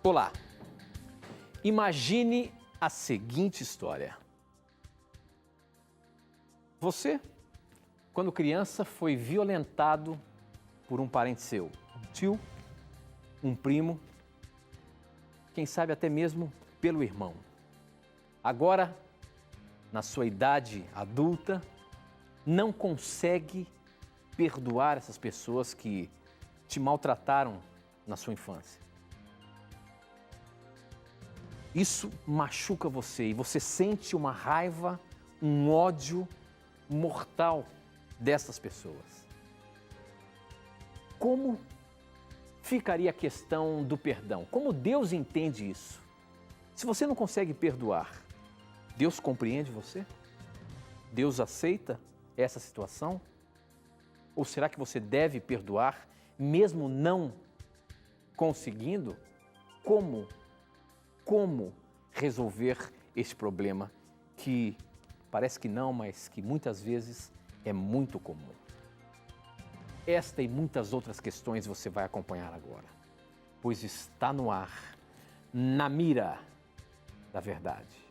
Olá, imagine a seguinte história. Você, quando criança, foi violentado por um parente seu, um tio, um primo, quem sabe até mesmo pelo irmão. Agora, na sua idade adulta, não consegue perdoar essas pessoas que te maltrataram na sua infância. Isso machuca você e você sente uma raiva, um ódio mortal dessas pessoas. Como ficaria a questão do perdão? Como Deus entende isso? Se você não consegue perdoar, Deus compreende você? Deus aceita essa situação? Ou será que você deve perdoar, mesmo não conseguindo? Como resolver esse problema que parece que não, mas que muitas vezes é muito comum? Esta e muitas outras questões você vai acompanhar agora, pois está no ar, na mira da verdade.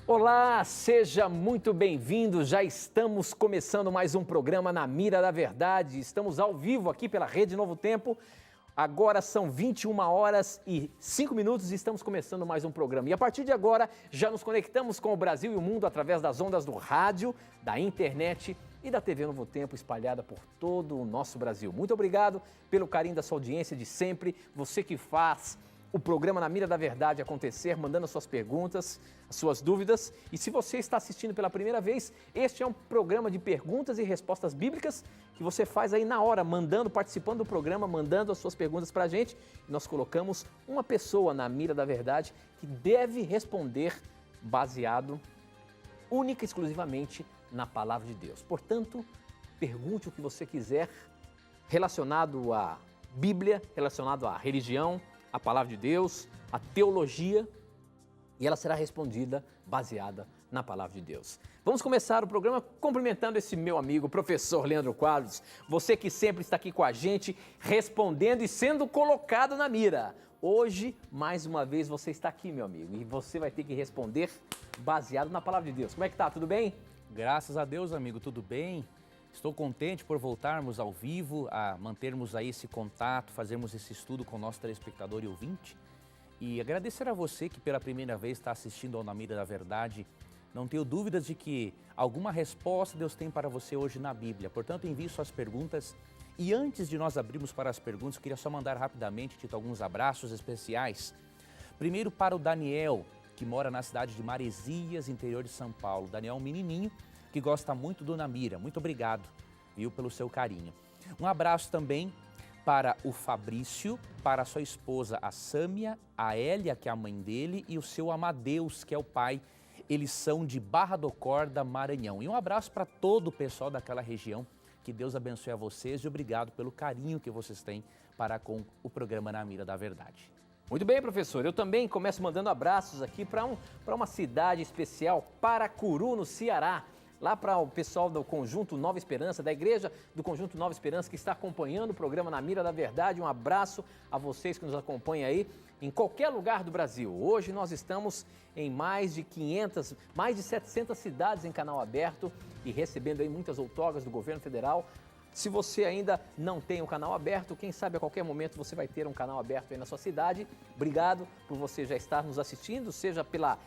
Olá, seja muito bem-vindo. Já estamos começando mais um programa Na Mira da Verdade. Estamos ao vivo aqui pela Rede Novo Tempo. Agora são 21h05 e estamos começando mais um programa. E a partir de agora já nos conectamos com o Brasil e o mundo através das ondas do rádio, da internet e da TV Novo Tempo espalhada por todo o nosso Brasil. Muito obrigado pelo carinho da sua audiência de sempre. Você que faz o programa Na Mira da Verdade acontecer, mandando as suas perguntas, as suas dúvidas. E se você está assistindo pela primeira vez, este é um programa de perguntas e respostas bíblicas que você faz aí na hora, participando do programa, mandando as suas perguntas para a gente. E nós colocamos uma pessoa na Mira da Verdade que deve responder baseado única e exclusivamente na Palavra de Deus. Portanto, pergunte o que você quiser relacionado à Bíblia, relacionado à religião, a palavra de Deus, a teologia, e ela será respondida baseada na palavra de Deus. Vamos começar o programa cumprimentando esse meu amigo, professor Leandro Quadros, você que sempre está aqui com a gente, respondendo e sendo colocado na mira. Hoje, mais uma vez, você está aqui, meu amigo, e você vai ter que responder baseado na palavra de Deus. Como é que tá? Tudo bem? Graças a Deus, amigo, tudo bem? Estou contente por voltarmos ao vivo, a mantermos aí esse contato, fazermos esse estudo com o nosso telespectador e ouvinte. E agradecer a você que pela primeira vez está assistindo ao Na Mira da Verdade. Não tenho dúvidas de que alguma resposta Deus tem para você hoje na Bíblia. Portanto, envie suas perguntas. E antes de nós abrirmos para as perguntas, eu queria só mandar rapidamente, Tito, alguns abraços especiais. Primeiro para o Daniel, que mora na cidade de Maresias, interior de São Paulo. Daniel é um menininho que gosta muito do Na Mira. Muito obrigado, viu, pelo seu carinho. Um abraço também para o Fabrício, para a sua esposa, a Sâmia, a Hélia, que é a mãe dele, e o seu Amadeus, que é o pai. Eles são de Barra do Corda, Maranhão. E um abraço para todo o pessoal daquela região. Que Deus abençoe a vocês e obrigado pelo carinho que vocês têm para com o programa Na Mira da Verdade. Muito bem, professor. Eu também começo mandando abraços aqui para uma cidade especial, Paracuru, no Ceará. Lá para o pessoal do Conjunto Nova Esperança, da Igreja do Conjunto Nova Esperança, que está acompanhando o programa Na Mira da Verdade. Um abraço a vocês que nos acompanham aí em qualquer lugar do Brasil. Hoje nós estamos em mais de 700 cidades em canal aberto e recebendo aí muitas outorgas do governo federal. Se você ainda não tem um canal aberto, quem sabe a qualquer momento você vai ter um canal aberto aí na sua cidade. Obrigado por você já estar nos assistindo, seja pela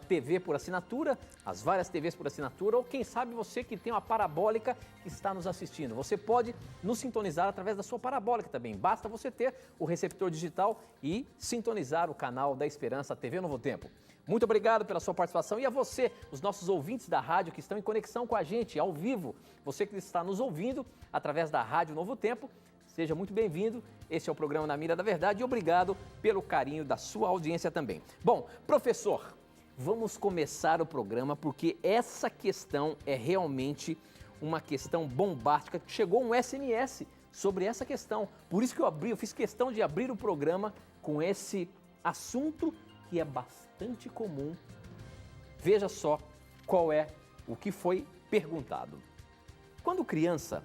TV por assinatura, as várias TVs por assinatura, ou quem sabe você que tem uma parabólica que está nos assistindo. Você pode nos sintonizar através da sua parabólica também. Basta você ter o receptor digital e sintonizar o canal da Esperança, a TV Novo Tempo. Muito obrigado pela sua participação e a você, os nossos ouvintes da rádio que estão em conexão com a gente ao vivo. Você que está nos ouvindo através da Rádio Novo Tempo, seja muito bem-vindo. Esse é o programa Na Mira da Verdade e obrigado pelo carinho da sua audiência também. Bom, professor, vamos começar o programa porque essa questão é realmente uma questão bombástica. Chegou um SMS sobre essa questão. Por isso que eu fiz questão de abrir o programa com esse assunto que é bastante comum. Veja só o que foi perguntado. Quando criança,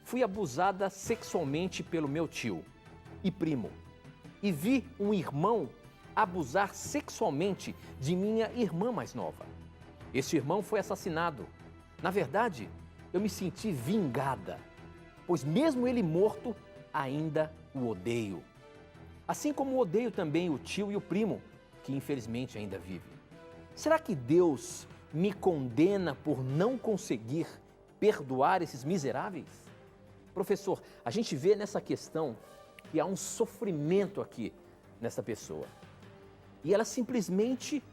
fui abusada sexualmente pelo meu tio e primo e vi um irmão abusar sexualmente de minha irmã mais nova. Esse irmão foi assassinado. Na verdade, eu me senti vingada, pois mesmo ele morto, ainda o odeio. Assim como odeio também o tio e o primo, que infelizmente ainda vive. Será que Deus me condena por não conseguir perdoar esses miseráveis? Professor, a gente vê nessa questão que há um sofrimento aqui nessa pessoa. E ela simplesmente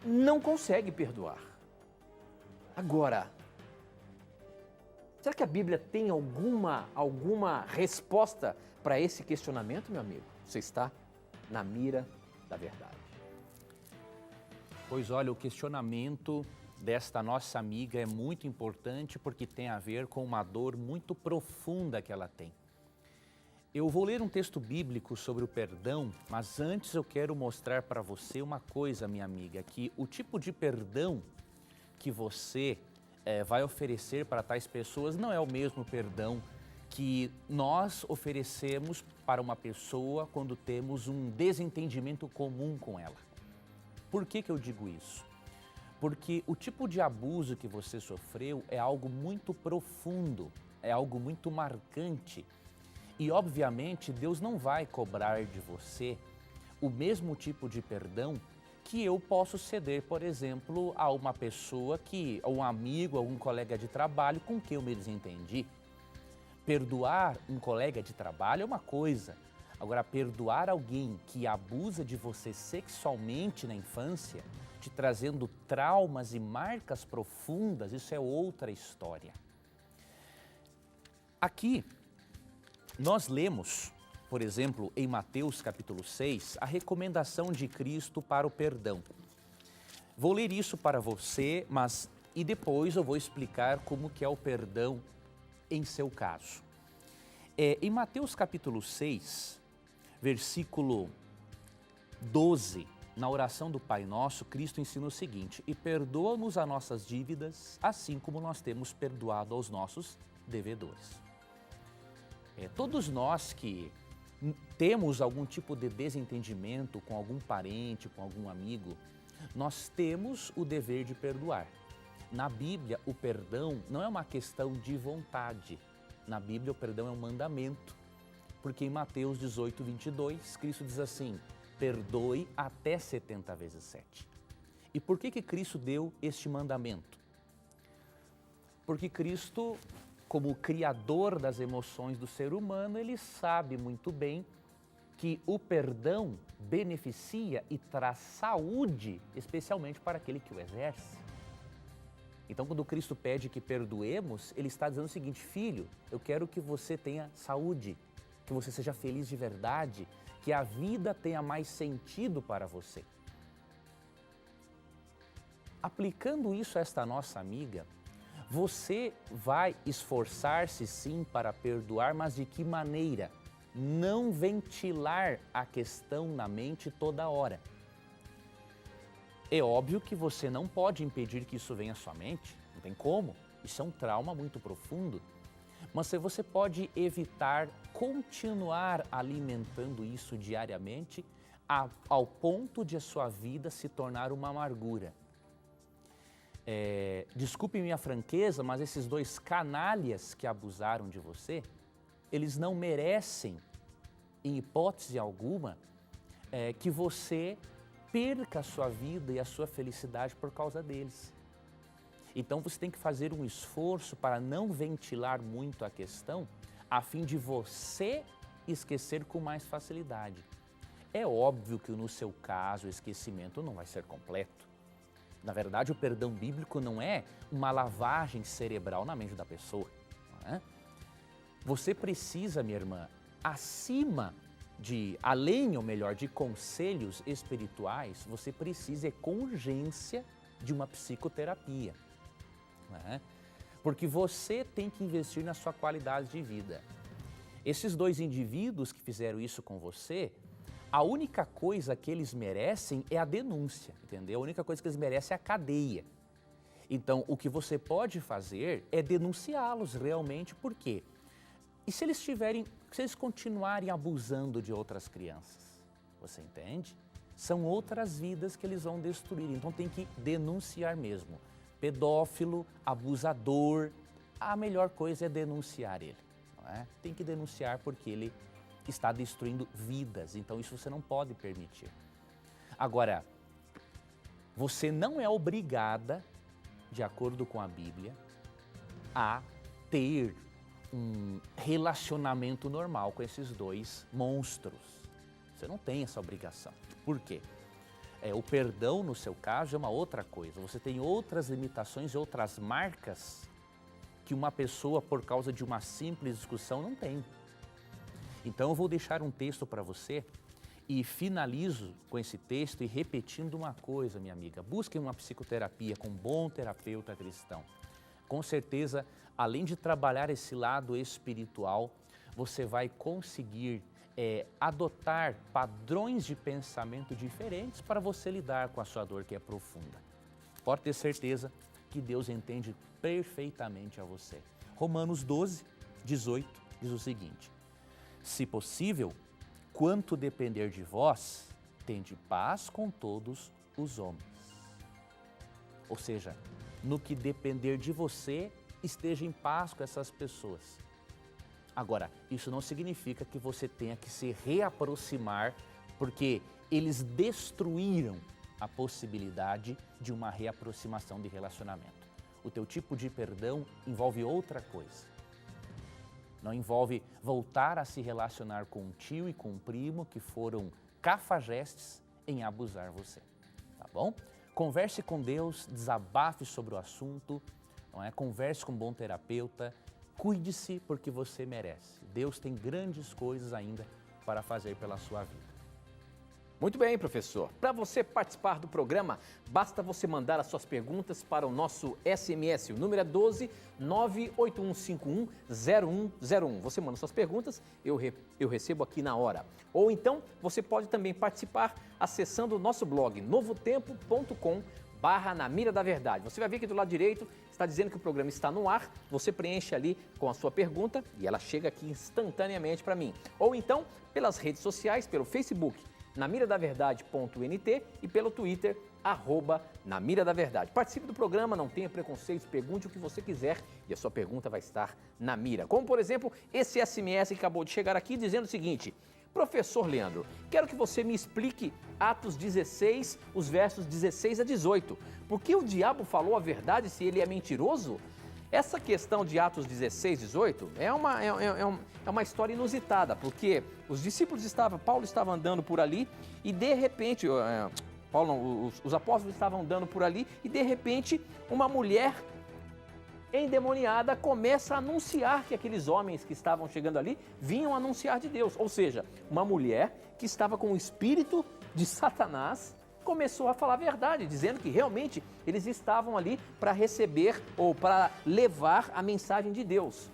não consegue perdoar. Agora, será que a Bíblia tem alguma resposta para esse questionamento, meu amigo? Você está na mira da verdade. Pois olha, o questionamento desta nossa amiga é muito importante porque tem a ver com uma dor muito profunda que ela tem. Eu vou ler um texto bíblico sobre o perdão, mas antes eu quero mostrar para você uma coisa, minha amiga, que o tipo de perdão que você vai oferecer para tais pessoas não é o mesmo perdão que nós oferecemos para uma pessoa quando temos um desentendimento comum com ela. Por que eu digo isso? Porque o tipo de abuso que você sofreu é algo muito profundo, é algo muito marcante. E, obviamente, Deus não vai cobrar de você o mesmo tipo de perdão que eu posso ceder, por exemplo, a uma pessoa a um amigo, a um colega de trabalho com quem eu me desentendi. Perdoar um colega de trabalho é uma coisa. Agora, perdoar alguém que abusa de você sexualmente na infância, te trazendo traumas e marcas profundas, isso é outra história. Aqui, nós lemos, por exemplo, em Mateus capítulo 6, a recomendação de Cristo para o perdão. Vou ler isso para você, e depois eu vou explicar como que é o perdão em seu caso. Em Mateus capítulo 6, versículo 12, na oração do Pai Nosso, Cristo ensina o seguinte: e perdoa-nos as nossas dívidas, assim como nós temos perdoado aos nossos devedores. Todos nós que temos algum tipo de desentendimento com algum parente, com algum amigo, nós temos o dever de perdoar. Na Bíblia, o perdão não é uma questão de vontade. Na Bíblia, o perdão é um mandamento. Porque em Mateus 18, 22, Cristo diz assim: perdoe até 70 vezes 7. E por que Cristo deu este mandamento? Porque Cristo, como o criador das emoções do ser humano, ele sabe muito bem que o perdão beneficia e traz saúde, especialmente para aquele que o exerce. Então, quando Cristo pede que perdoemos, ele está dizendo o seguinte: filho, eu quero que você tenha saúde, que você seja feliz de verdade, que a vida tenha mais sentido para você. Aplicando isso a esta nossa amiga, você vai esforçar-se sim para perdoar, mas de que maneira? Não ventilar a questão na mente toda hora. É óbvio que você não pode impedir que isso venha à sua mente, não tem como, isso é um trauma muito profundo. Mas você pode evitar continuar alimentando isso diariamente ao ponto de a sua vida se tornar uma amargura. Desculpe minha franqueza, mas esses dois canalhas que abusaram de você, eles não merecem, em hipótese alguma, que você perca a sua vida e a sua felicidade por causa deles. Então você tem que fazer um esforço para não ventilar muito a questão, a fim de você esquecer com mais facilidade. É óbvio que no seu caso o esquecimento não vai ser completo. Na verdade, o perdão bíblico não é uma lavagem cerebral na mente da pessoa. Não é? Você precisa, minha irmã, acima além, ou melhor, de conselhos espirituais, você precisa com urgência de uma psicoterapia, né? Porque você tem que investir na sua qualidade de vida. Esses dois indivíduos que fizeram isso com você, a única coisa que eles merecem é a denúncia, entendeu? A única coisa que eles merecem é a cadeia. Então, o que você pode fazer é denunciá-los realmente, por quê? E se eles continuarem abusando de outras crianças, você entende? São outras vidas que eles vão destruir, então tem que denunciar mesmo. Pedófilo, abusador, a melhor coisa é denunciar ele, não é? Tem que denunciar porque ele está destruindo vidas, então isso você não pode permitir. Agora, você não é obrigada, de acordo com a Bíblia, a ter um relacionamento normal com esses dois monstros. Você não tem essa obrigação. Por quê? O perdão, no seu caso, é uma outra coisa. Você tem outras limitações e outras marcas que uma pessoa, por causa de uma simples discussão, não tem. Então, eu vou deixar um texto para você e finalizo com esse texto e repetindo uma coisa, minha amiga. Busque uma psicoterapia com um bom terapeuta cristão. Com certeza, além de trabalhar esse lado espiritual, você vai conseguir adotar padrões de pensamento diferentes para você lidar com a sua dor que é profunda. Pode ter certeza que Deus entende perfeitamente a você. Romanos 12, 18 diz o seguinte: se possível, quanto depender de vós, tende paz com todos os homens. Ou seja, no que depender de você, esteja em paz com essas pessoas. Agora, isso não significa que você tenha que se reaproximar, porque eles destruíram a possibilidade de uma reaproximação de relacionamento. O teu tipo de perdão envolve outra coisa. Não envolve voltar a se relacionar com um tio e com um primo que foram cafajestes em abusar você, tá bom? Converse com Deus, desabafe sobre o assunto, não é? Converse com um bom terapeuta, cuide-se porque você merece. Deus tem grandes coisas ainda para fazer pela sua vida. Muito bem, professor. Para você participar do programa, basta você mandar as suas perguntas para o nosso SMS. O número é 12 98151 0101. Você manda suas perguntas, eu recebo aqui na hora. Ou então, você pode também participar acessando o nosso blog novotempo.com/Na Mira da Verdade. Você vai ver que do lado direito está dizendo que o programa está no ar, você preenche ali com a sua pergunta e ela chega aqui instantaneamente para mim. Ou então, pelas redes sociais, pelo Facebook, namiradaverdade.nt e pelo Twitter, @namiradaverdade. Participe do programa, não tenha preconceitos, pergunte o que você quiser e a sua pergunta vai estar na mira. Como, por exemplo, esse SMS que acabou de chegar aqui dizendo o seguinte: professor Leandro, quero que você me explique Atos 16, os versos 16 a 18. Por que o diabo falou a verdade se ele é mentiroso? Essa questão de Atos 16, 18 é uma história inusitada, porque os discípulos Paulo estava andando por ali e de repente, os apóstolos estavam andando por ali e de repente uma mulher endemoniada começa a anunciar que aqueles homens que estavam chegando ali vinham anunciar de Deus. Ou seja, uma mulher que estava com o espírito de Satanás começou a falar a verdade, dizendo que realmente eles estavam ali para receber ou para levar a mensagem de Deus.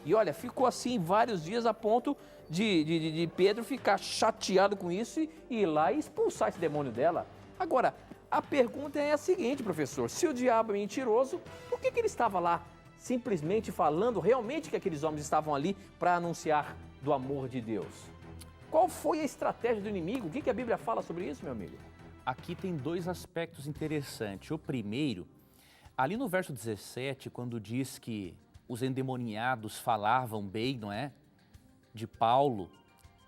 E olha, ficou assim vários dias a ponto de Pedro ficar chateado com isso e ir lá e expulsar esse demônio dela. Agora, a pergunta é a seguinte, professor: se o diabo é mentiroso, por que ele estava lá simplesmente falando realmente que aqueles homens estavam ali para anunciar do amor de Deus? Qual foi a estratégia do inimigo? O que a Bíblia fala sobre isso, meu amigo? Aqui tem dois aspectos interessantes. O primeiro, ali no verso 17, quando diz que os endemoniados falavam bem, não é? De Paulo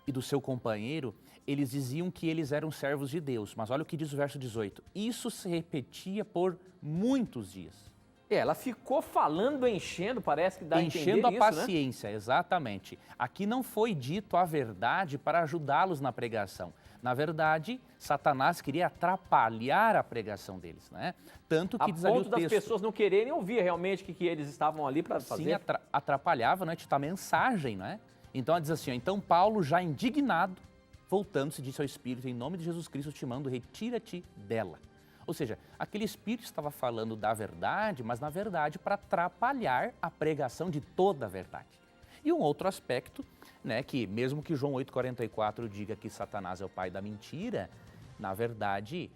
e do seu companheiro, eles diziam que eles eram servos de Deus. Mas olha o que diz o verso 18. Isso se repetia por muitos dias. Ela ficou falando, enchendo, parece que dá a entender enchendo a isso, paciência, né? Exatamente. Aqui não foi dito a verdade para ajudá-los na pregação. Na verdade, Satanás queria atrapalhar a pregação deles, né? Tanto que diz ali o texto, a ponto das pessoas não quererem ouvir realmente o que eles estavam ali para fazer. Sim, atrapalhava, né? A mensagem, né? Então, diz assim, ó, então Paulo, já indignado, voltando-se, disse ao espírito, em nome de Jesus Cristo te mando, retira-te dela. Ou seja, aquele espírito estava falando da verdade, mas na verdade para atrapalhar a pregação de toda a verdade. E um outro aspecto, né, que mesmo que João 8,44 diga que Satanás é o pai da mentira, na verdade,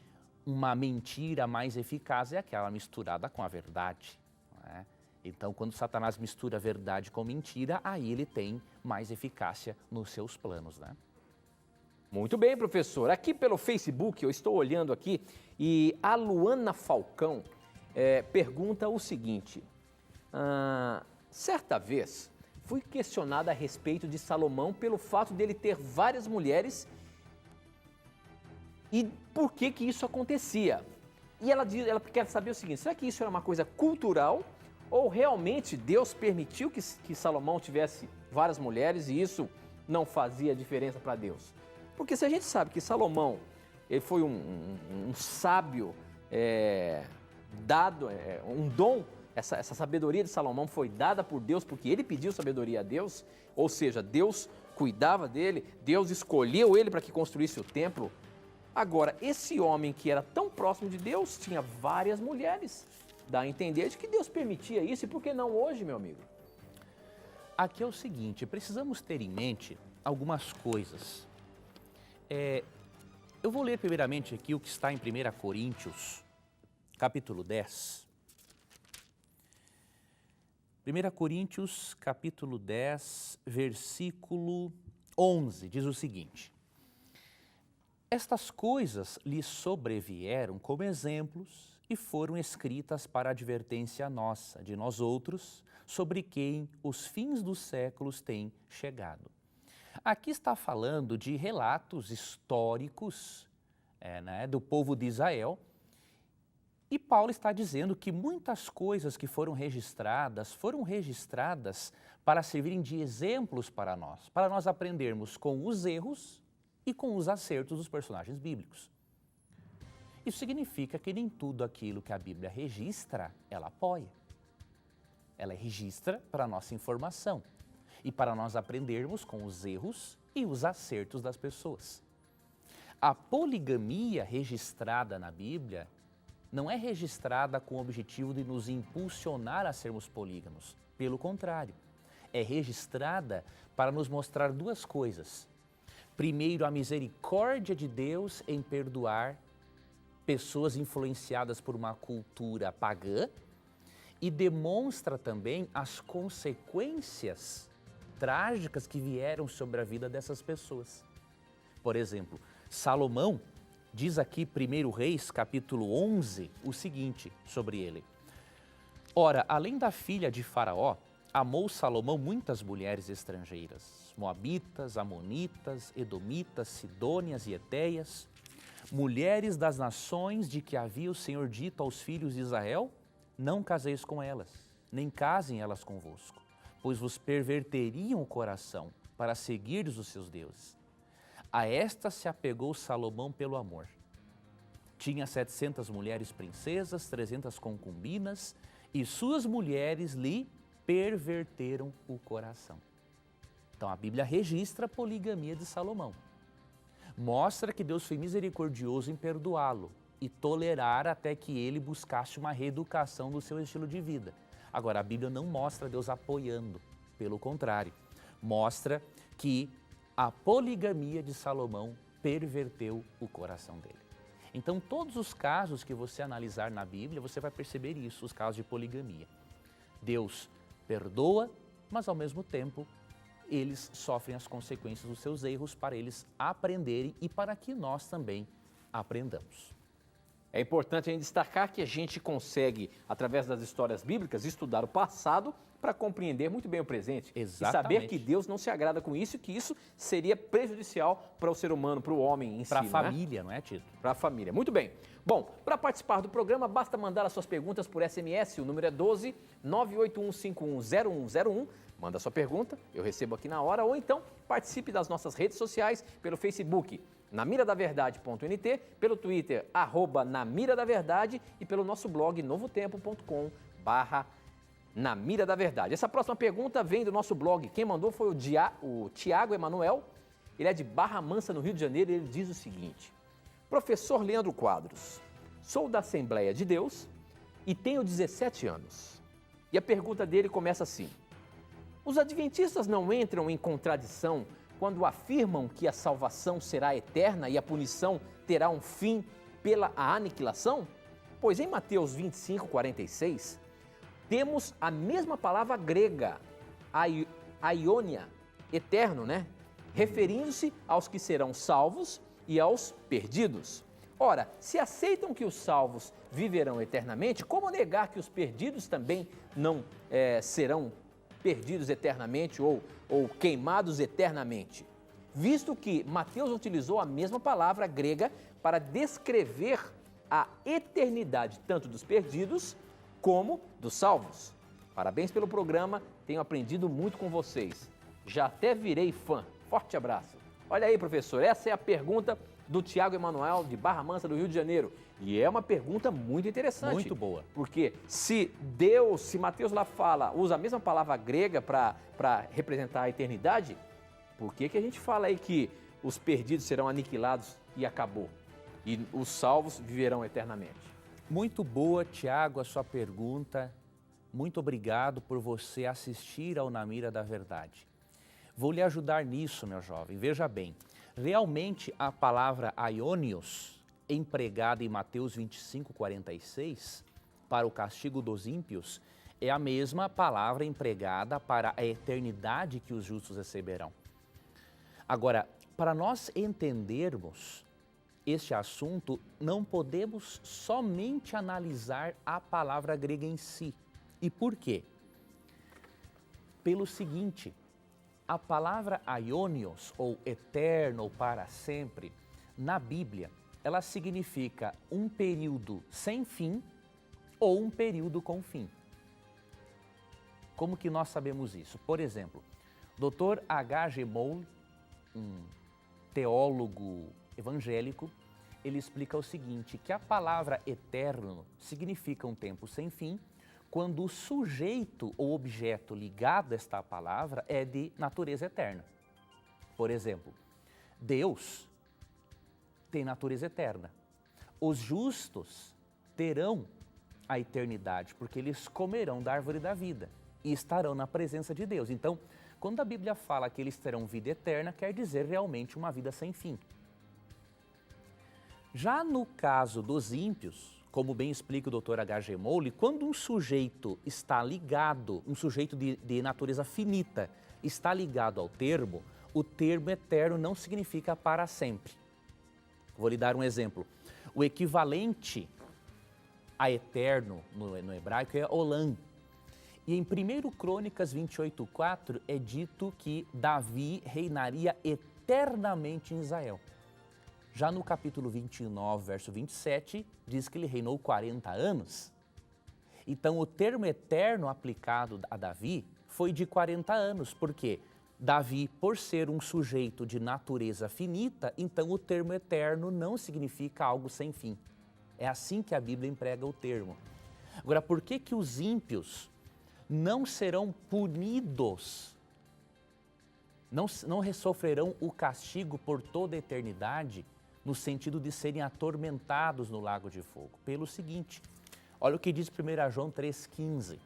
uma mentira mais eficaz é aquela misturada com a verdade. Não é? Então, quando Satanás mistura verdade com mentira, aí ele tem mais eficácia nos seus planos, né? Muito bem, professor. Aqui pelo Facebook, eu estou olhando aqui, e a Luana Falcão pergunta o seguinte. Certa vez, fui questionada a respeito de Salomão pelo fato dele ter várias mulheres e por que isso acontecia. E ela quer saber o seguinte, será que isso era uma coisa cultural ou realmente Deus permitiu que Salomão tivesse várias mulheres e isso não fazia diferença para Deus? Porque se a gente sabe que Salomão ele foi um sábio dado, um dom, essa sabedoria de Salomão foi dada por Deus porque ele pediu sabedoria a Deus, ou seja, Deus cuidava dele, Deus escolheu ele para que construísse o templo. Agora, esse homem que era tão próximo de Deus tinha várias mulheres. Dá a entender de que Deus permitia isso e por que não hoje, meu amigo? Aqui é o seguinte, precisamos ter em mente algumas coisas. Eu vou ler primeiramente aqui o que está em 1 Coríntios, capítulo 10. 1 Coríntios, capítulo 10, versículo 11, diz o seguinte. Estas coisas lhe sobrevieram como exemplos e foram escritas para advertência nossa, de nós outros, sobre quem os fins dos séculos têm chegado. Aqui está falando de relatos históricos do povo de Israel e Paulo está dizendo que muitas coisas que foram registradas para servirem de exemplos para nós aprendermos com os erros e com os acertos dos personagens bíblicos. Isso significa que nem tudo aquilo que a Bíblia registra, ela apoia. Ela registra para a nossa informação e para nós aprendermos com os erros e os acertos das pessoas. A poligamia registrada na Bíblia não é registrada com o objetivo de nos impulsionar a sermos polígamos. Pelo contrário, é registrada para nos mostrar duas coisas. Primeiro, a misericórdia de Deus em perdoar pessoas influenciadas por uma cultura pagã e demonstra também as consequências trágicas que vieram sobre a vida dessas pessoas. Por exemplo, Salomão diz aqui, 1 Reis, capítulo 11, o seguinte sobre ele. Ora, além da filha de Faraó, amou Salomão muitas mulheres estrangeiras, moabitas, amonitas, edomitas, sidônias e etéias, mulheres das nações de que havia o Senhor dito aos filhos de Israel, não caseis com elas, nem casem elas convosco, pois vos perverteriam o coração para seguirdes os seus deuses. A esta se apegou Salomão pelo amor. Tinha 700 mulheres princesas, 300 concubinas, e suas mulheres lhe perverteram o coração. Então a Bíblia registra a poligamia de Salomão. Mostra que Deus foi misericordioso em perdoá-lo e tolerar até que ele buscasse uma reeducação do seu estilo de vida. Agora, a Bíblia não mostra Deus apoiando, pelo contrário, mostra que a poligamia de Salomão perverteu o coração dele. Então, todos os casos que você analisar na Bíblia, você vai perceber isso, os casos de poligamia. Deus perdoa, mas ao mesmo tempo, eles sofrem as consequências dos seus erros para eles aprenderem e para que nós também aprendamos. É importante a gente destacar que a gente consegue, através das histórias bíblicas, estudar o passado para compreender muito bem o presente. Exatamente. E saber que Deus não se agrada com isso e que isso seria prejudicial para o ser humano, para o homem em si. Para a família, não é, Tito? Para a família. Muito bem. Bom, para participar do programa, basta mandar as suas perguntas por SMS. O número é 12 981510101. Manda a sua pergunta, eu recebo aqui na hora. Ou então, participe das nossas redes sociais pelo Facebook, namiradaverdade.nt, pelo Twitter, @namiradaverdade e pelo nosso blog novotempo.com/namiradaverdade. Essa próxima pergunta vem do nosso blog. Quem mandou foi o Tiago Emanuel Ele é de Barra Mansa, no Rio de Janeiro, e ele diz o seguinte: Professor Leandro Quadros, sou da Assembleia de Deus e tenho 17 anos. E a pergunta dele começa assim: os adventistas não entram em contradição quando afirmam que a salvação será eterna e a punição terá um fim pela aniquilação? Pois em Mateus 25, 46, temos a mesma palavra grega, aiônia, eterno, né? Referindo-se aos que serão salvos e aos perdidos. Ora, se aceitam que os salvos viverão eternamente, como negar que os perdidos também não serão perdidos eternamente ou queimados eternamente? Visto que Mateus utilizou a mesma palavra grega para descrever a eternidade tanto dos perdidos como dos salvos. Parabéns pelo programa, tenho aprendido muito com vocês. Já até virei fã. Forte abraço. Olha aí, professor, essa é a pergunta do Tiago Emanuel, de Barra Mansa, do Rio de Janeiro. E é uma pergunta muito interessante. Muito boa. Porque se Mateus lá usa a mesma palavra grega para representar a eternidade, por que a gente fala aí que os perdidos serão aniquilados e acabou? E os salvos viverão eternamente? Muito boa, Tiago, a sua pergunta. Muito obrigado por você assistir ao Na Mira da Verdade. Vou lhe ajudar nisso, meu jovem. Veja bem, realmente a palavra aionios, empregada em Mateus 25, 46, para o castigo dos ímpios, é a mesma palavra empregada para a eternidade que os justos receberão. Agora, para nós entendermos este assunto, não podemos somente analisar a palavra grega em si. E por quê? Pelo seguinte: a palavra aionios, ou eterno, ou para sempre, na Bíblia, ela significa um período sem fim ou um período com fim. Como que nós sabemos isso? Por exemplo, Dr. H.G. Moule, um teólogo evangélico, ele explica o seguinte, que a palavra eterno significa um tempo sem fim, quando o sujeito ou objeto ligado a esta palavra é de natureza eterna. Por exemplo, Deus tem natureza eterna. Os justos terão a eternidade, porque eles comerão da árvore da vida e estarão na presença de Deus. Então, quando a Bíblia fala que eles terão vida eterna, quer dizer realmente uma vida sem fim. Já no caso dos ímpios, como bem explica o Dr. H.G. Moule, quando um sujeito está ligado, um sujeito de natureza finita, está ligado ao termo, o termo eterno não significa para sempre. Vou lhe dar um exemplo. O equivalente a eterno no hebraico é olam. E em 1 Crônicas 28:4 é dito que Davi reinaria eternamente em Israel. Já no capítulo 29, verso 27, diz que ele reinou 40 anos. Então, o termo eterno aplicado a Davi foi de 40 anos, porque Davi, por ser um sujeito de natureza finita, então o termo eterno não significa algo sem fim. É assim que a Bíblia emprega o termo. Agora, por que os ímpios não serão punidos, não sofrerão o castigo por toda a eternidade, no sentido de serem atormentados no lago de fogo? Pelo seguinte, olha o que diz 1 João 3,15.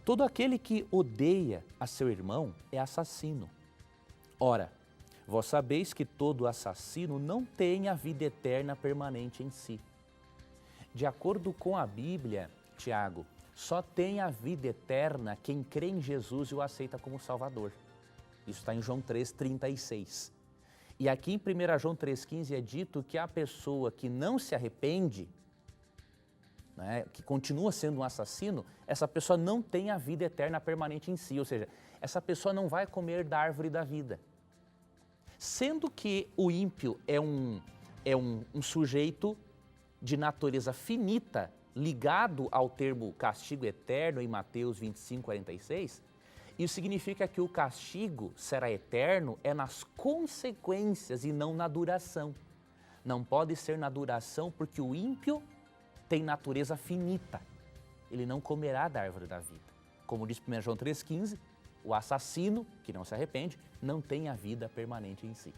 Todo aquele que odeia a seu irmão é assassino. Ora, vós sabeis que todo assassino não tem a vida eterna permanente em si. De acordo com a Bíblia, Tiago, só tem a vida eterna quem crê em Jesus e o aceita como Salvador. Isso está em João 3,36. E aqui em 1 João 3,15 é dito que a pessoa que não se arrepende, né, que continua sendo um assassino, essa pessoa não tem a vida eterna permanente em si, ou seja, essa pessoa não vai comer da árvore da vida. Sendo que o ímpio é um sujeito de natureza finita, ligado ao termo castigo eterno em Mateus 25:46, isso significa que o castigo será eterno é nas consequências e não na duração. Não pode ser na duração porque o ímpio tem natureza finita. Ele não comerá da árvore da vida. Como diz 1 João 3,15, o assassino, que não se arrepende, não tem a vida permanente em si.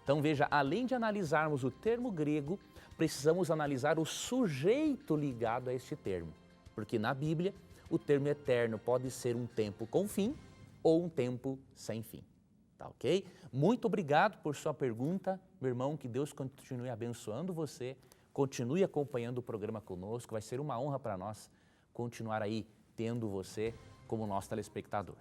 Então veja, além de analisarmos o termo grego, precisamos analisar o sujeito ligado a este termo. Porque na Bíblia, o termo eterno pode ser um tempo com fim ou um tempo sem fim. Tá ok? Muito obrigado por sua pergunta, meu irmão, que Deus continue abençoando você, continue acompanhando o programa conosco, vai ser uma honra para nós continuar aí tendo você como nosso telespectador.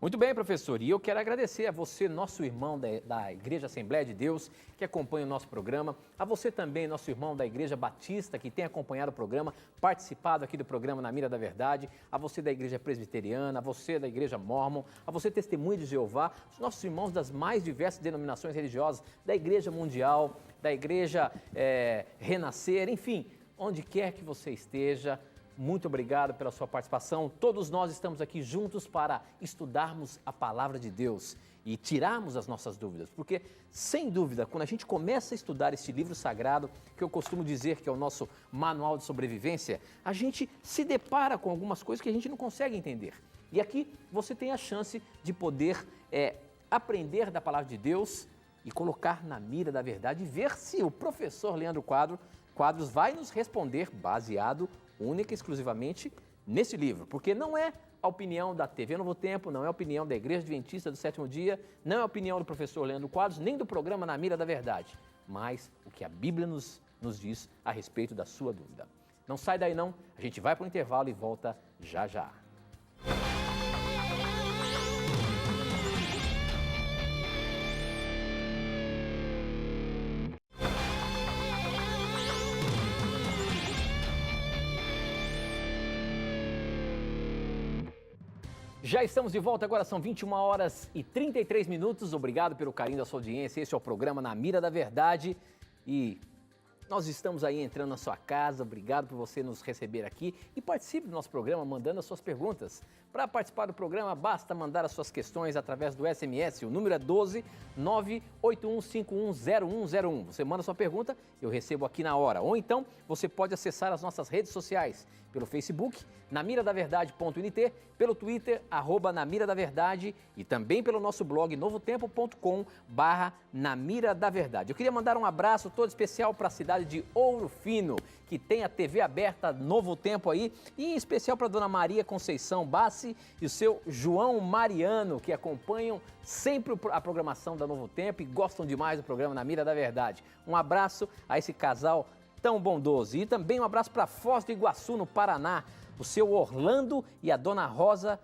Muito bem, professor, e eu quero agradecer a você, nosso irmão da Igreja Assembleia de Deus, que acompanha o nosso programa, a você também, nosso irmão da Igreja Batista, que tem acompanhado o programa, participado aqui do programa Na Mira da Verdade, a você da Igreja Presbiteriana, a você da Igreja Mórmon, a você Testemunha de Jeová, os nossos irmãos das mais diversas denominações religiosas, da Igreja Mundial, da Igreja Renascer, enfim, onde quer que você esteja. Muito obrigado pela sua participação. Todos nós estamos aqui juntos para estudarmos a palavra de Deus e tirarmos as nossas dúvidas, porque, sem dúvida, quando a gente começa a estudar este livro sagrado, que eu costumo dizer que é o nosso manual de sobrevivência, a gente se depara com algumas coisas que a gente não consegue entender. E aqui você tem a chance de poder aprender da palavra de Deus e colocar na mira da verdade e ver se o professor Leandro Quadros vai nos responder baseado única e exclusivamente nesse livro, porque não é a opinião da TV Novo Tempo, não é a opinião da Igreja Adventista do Sétimo Dia, não é a opinião do professor Leandro Quadros, nem do programa Na Mira da Verdade, mas o que a Bíblia nos diz a respeito da sua dúvida. Não sai daí não, a gente vai para o intervalo e volta já já. Já estamos de volta, agora são 21 horas e 33 minutos. Obrigado pelo carinho da sua audiência. Este é o programa Na Mira da Verdade e nós estamos aí entrando na sua casa. Obrigado por você nos receber aqui e participe do nosso programa mandando as suas perguntas. Para participar do programa, basta mandar as suas questões através do SMS. O número é 12 981510101. Você manda sua pergunta, eu recebo aqui na hora. Ou então, você pode acessar as nossas redes sociais pelo Facebook, namiradaverdade.nt, pelo Twitter, @namiradaverdade e também pelo nosso blog novotempo.com/namiradaverdade. Eu queria mandar um abraço todo especial para a cidade de Ouro Fino, que tem a TV aberta Novo Tempo aí, e em especial para a dona Maria Conceição Bassi e o seu João Mariano, que acompanham sempre a programação da Novo Tempo e gostam demais do programa Na Mira da Verdade. Um abraço a esse casal tão bondoso. E também um abraço para Foz do Iguaçu, no Paraná, o seu Orlando e a dona Rosa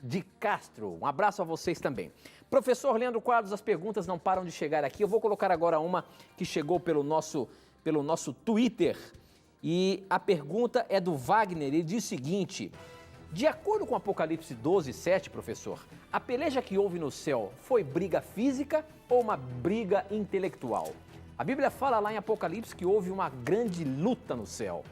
de Castro. Um abraço a vocês também. Professor Leandro Quadros, as perguntas não param de chegar aqui. Eu vou colocar agora uma que chegou pelo nosso Twitter. E a pergunta é do Wagner, ele diz o seguinte: de acordo com Apocalipse 12:7, professor, a peleja que houve no céu foi briga física ou uma briga intelectual? A Bíblia fala lá em Apocalipse que houve uma grande luta no céu.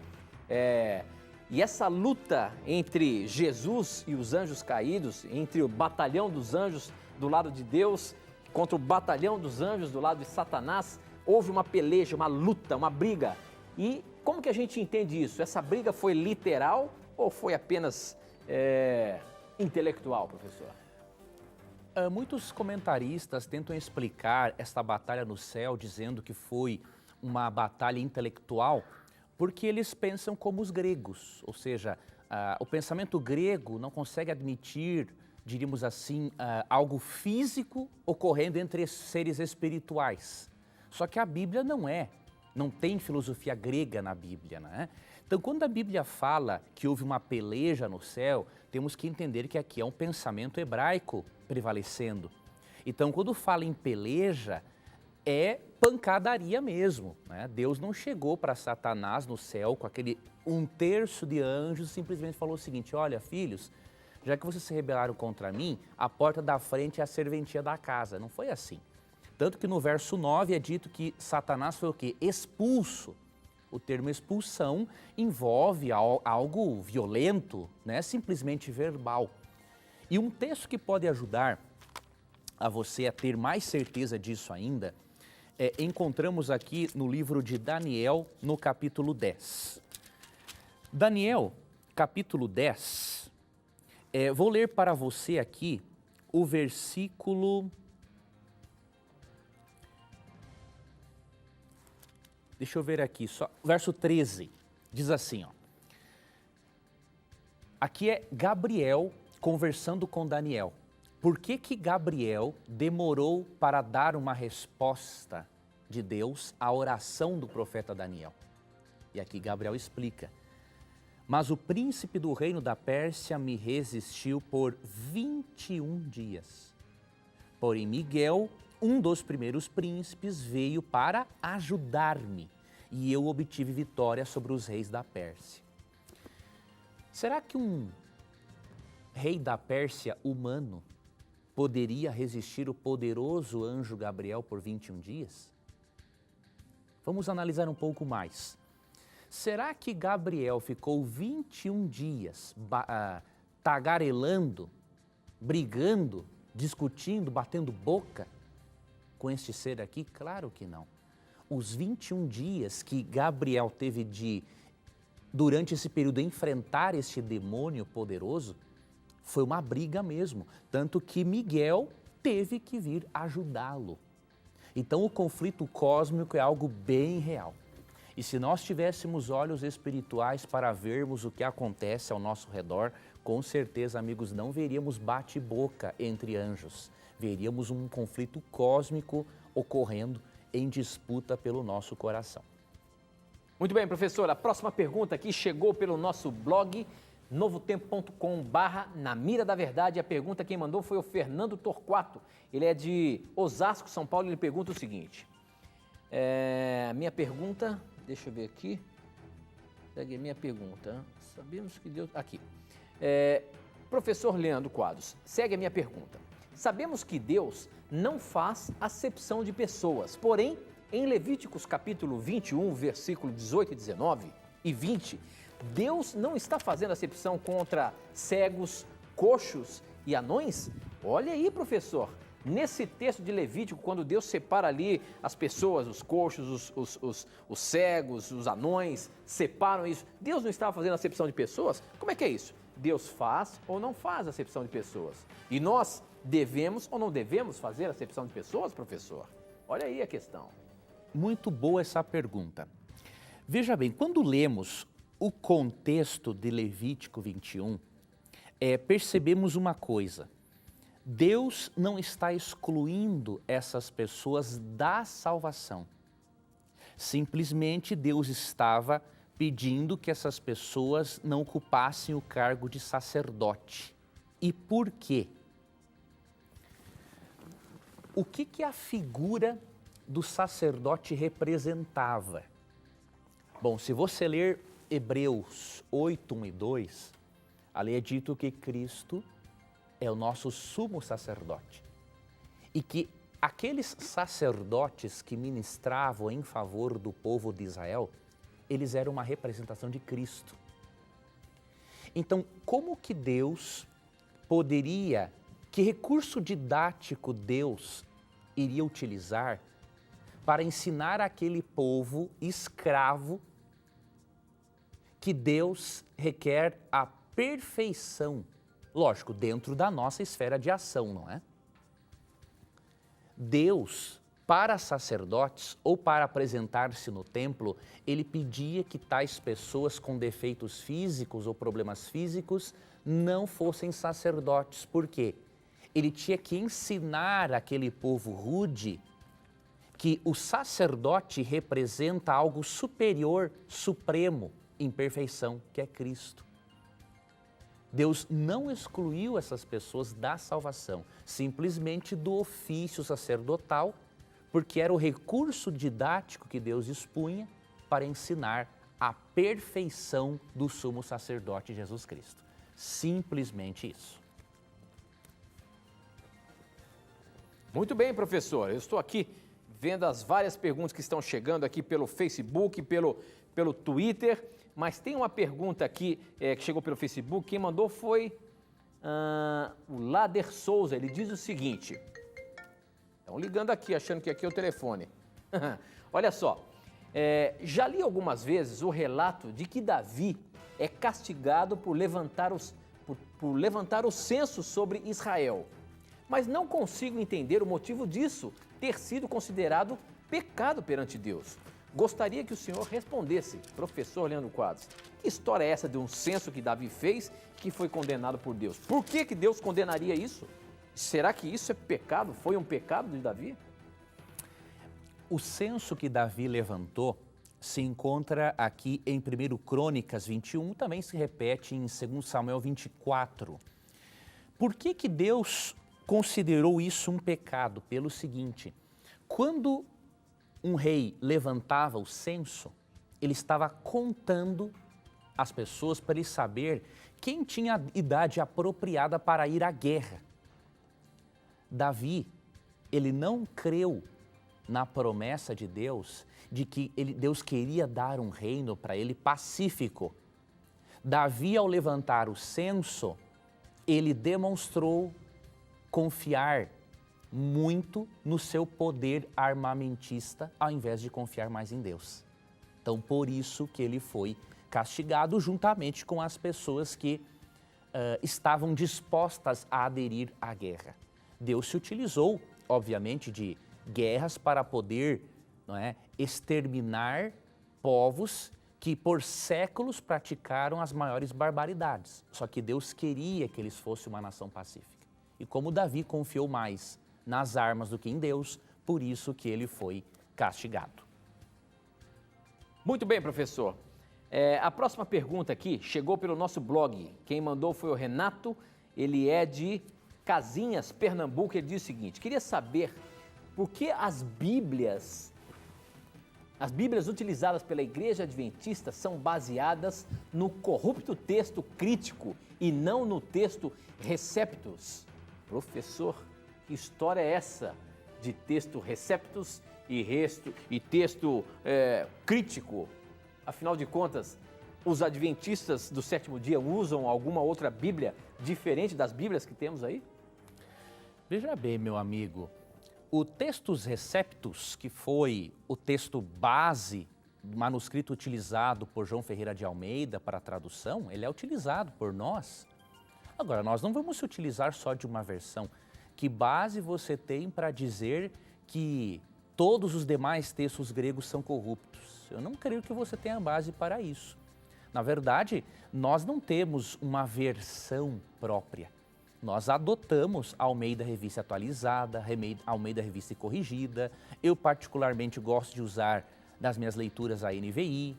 E essa luta entre Jesus e os anjos caídos, entre o batalhão dos anjos do lado de Deus contra o batalhão dos anjos do lado de Satanás, houve uma peleja, uma luta, uma briga. E como que a gente entende isso? Essa briga foi literal ou foi apenas intelectual, professor? Muitos comentaristas tentam explicar esta batalha no céu dizendo que foi uma batalha intelectual porque eles pensam como os gregos, ou seja, o pensamento grego não consegue admitir, diríamos assim, algo físico ocorrendo entre seres espirituais. Só que a Bíblia não tem filosofia grega na Bíblia, né? Então, quando a Bíblia fala que houve uma peleja no céu, temos que entender que aqui é um pensamento hebraico prevalecendo. Então, quando fala em peleja, é pancadaria mesmo, né? Deus não chegou para Satanás no céu com aquele 1/3 de anjos e simplesmente falou o seguinte: olha, filhos, já que vocês se rebelaram contra mim, a porta da frente é a serventia da casa. Não foi assim. Tanto que no verso 9 é dito que Satanás foi o quê? Expulso. O termo expulsão envolve algo violento, né? Simplesmente verbal. E um texto que pode ajudar a você a ter mais certeza disso ainda, encontramos aqui no livro de Daniel, no capítulo 10. Daniel, capítulo 10, vou ler para você aqui o versículo... Deixa eu ver aqui, só verso 13, diz assim, ó. Aqui é Gabriel conversando com Daniel. Por que que Gabriel demorou para dar uma resposta de Deus à oração do profeta Daniel? E aqui Gabriel explica. Mas o príncipe do reino da Pérsia me resistiu por 21 dias. Porém Miguel, um dos primeiros príncipes, veio para ajudar-me e eu obtive vitória sobre os reis da Pérsia. Será que um rei da Pérsia humano poderia resistir o poderoso anjo Gabriel por 21 dias? Vamos analisar um pouco mais. Será que Gabriel ficou 21 dias tagarelando, brigando, discutindo, batendo boca com este ser aqui? Claro que não. Os 21 dias que Gabriel teve durante esse período, enfrentar este demônio poderoso, foi uma briga mesmo. Tanto que Miguel teve que vir ajudá-lo. Então o conflito cósmico é algo bem real. E se nós tivéssemos olhos espirituais para vermos o que acontece ao nosso redor, com certeza, amigos, não veríamos bate-boca entre anjos. Veríamos um conflito cósmico ocorrendo em disputa pelo nosso coração. Muito bem, professor. A próxima pergunta aqui chegou pelo nosso blog novotempo.com/Na Mira da Verdade. A pergunta quem mandou foi o Fernando Torquato. Ele é de Osasco, São Paulo. Ele pergunta o seguinte. Minha pergunta, deixa eu ver aqui. Segue a minha pergunta. Sabemos que Deus... Aqui. Professor Leandro Quadros, segue a minha pergunta. Sabemos que Deus não faz acepção de pessoas, porém, em Levíticos capítulo 21, versículo 18 e 19 e 20, Deus não está fazendo acepção contra cegos, coxos e anões? Olha aí, professor, nesse texto de Levítico, quando Deus separa ali as pessoas, os coxos, os cegos, os anões, separam isso, Deus não estava fazendo acepção de pessoas? Como é que é isso? Deus faz ou não faz acepção de pessoas? E nós devemos ou não devemos fazer acepção de pessoas, professor? Olha aí a questão. Muito boa essa pergunta. Veja bem, quando lemos o contexto de Levítico 21, percebemos uma coisa. Deus não está excluindo essas pessoas da salvação. Simplesmente Deus estava pedindo que essas pessoas não ocupassem o cargo de sacerdote. E por quê? O que a figura do sacerdote representava? Bom, se você ler Hebreus 8, 1 e 2, ali é dito que Cristo é o nosso sumo sacerdote. E que aqueles sacerdotes que ministravam em favor do povo de Israel, eles eram uma representação de Cristo. Então, como que Deus poderia, que recurso didático Deus iria utilizar para ensinar aquele povo escravo que Deus requer a perfeição, lógico, dentro da nossa esfera de ação, não é? Deus, para sacerdotes ou para apresentar-se no templo, ele pedia que tais pessoas com defeitos físicos ou problemas físicos não fossem sacerdotes. Por quê? Ele tinha que ensinar aquele povo rude que o sacerdote representa algo superior, supremo, em perfeição, que é Cristo. Deus não excluiu essas pessoas da salvação, simplesmente do ofício sacerdotal, porque era o recurso didático que Deus dispunha para ensinar a perfeição do sumo sacerdote Jesus Cristo. Simplesmente isso. Muito bem, professor. Eu estou aqui vendo as várias perguntas que estão chegando aqui pelo Facebook, pelo Twitter, mas tem uma pergunta aqui que chegou pelo Facebook. Quem mandou foi o Lader Souza. Ele diz o seguinte... Estão ligando aqui, achando que aqui é o telefone. Olha só, já li algumas vezes o relato de que Davi é castigado por levantar o censo sobre Israel. mas não consigo entender o motivo disso ter sido considerado pecado perante Deus. Gostaria que o senhor respondesse, professor Leandro Quadros. Que história é essa de um censo que Davi fez que foi condenado por Deus? Por que Deus condenaria isso? Será que isso é pecado? Foi um pecado de Davi? O censo que Davi levantou se encontra aqui em 1 Crônicas 21, também se repete em 2 Samuel 24. Por que Deus considerou isso um pecado? Pelo seguinte, quando um rei levantava o censo, ele estava contando as pessoas para ele saber quem tinha idade apropriada para ir à guerra. Davi, ele não creu na promessa de Deus, de que Deus queria dar um reino para ele pacífico. Davi, ao levantar o censo, ele demonstrou confiar muito no seu poder armamentista, ao invés de confiar mais em Deus. Então, por isso que ele foi castigado juntamente com as pessoas que estavam dispostas a aderir à guerra. Deus se utilizou, obviamente, de guerras para poder, não é, exterminar povos que por séculos praticaram as maiores barbaridades. Só que Deus queria que eles fossem uma nação pacífica. E como Davi confiou mais nas armas do que em Deus, por isso que ele foi castigado. Muito bem, professor. A próxima pergunta aqui chegou pelo nosso blog. Quem mandou foi o Renato, ele é de Casinhas, Pernambuco. Ele diz o seguinte: queria saber por que as Bíblias utilizadas pela Igreja Adventista são baseadas no corrupto texto crítico e não no texto Receptus. Professor, que história é essa de texto Receptus e texto crítico? Afinal de contas, os adventistas do sétimo dia usam alguma outra Bíblia diferente das Bíblias que temos aí? Veja bem, meu amigo, o Textus Receptus, que foi o texto base do manuscrito utilizado por João Ferreira de Almeida para a tradução, ele é utilizado por nós. Agora, nós não vamos se utilizar só de uma versão. Que base você tem para dizer que todos os demais textos gregos são corruptos? Eu não creio que você tenha base para isso. Na verdade, nós não temos uma versão própria. Nós adotamos a Almeida Revista Atualizada, Almeida Revista Corrigida. Eu particularmente gosto de usar nas minhas leituras a NVI,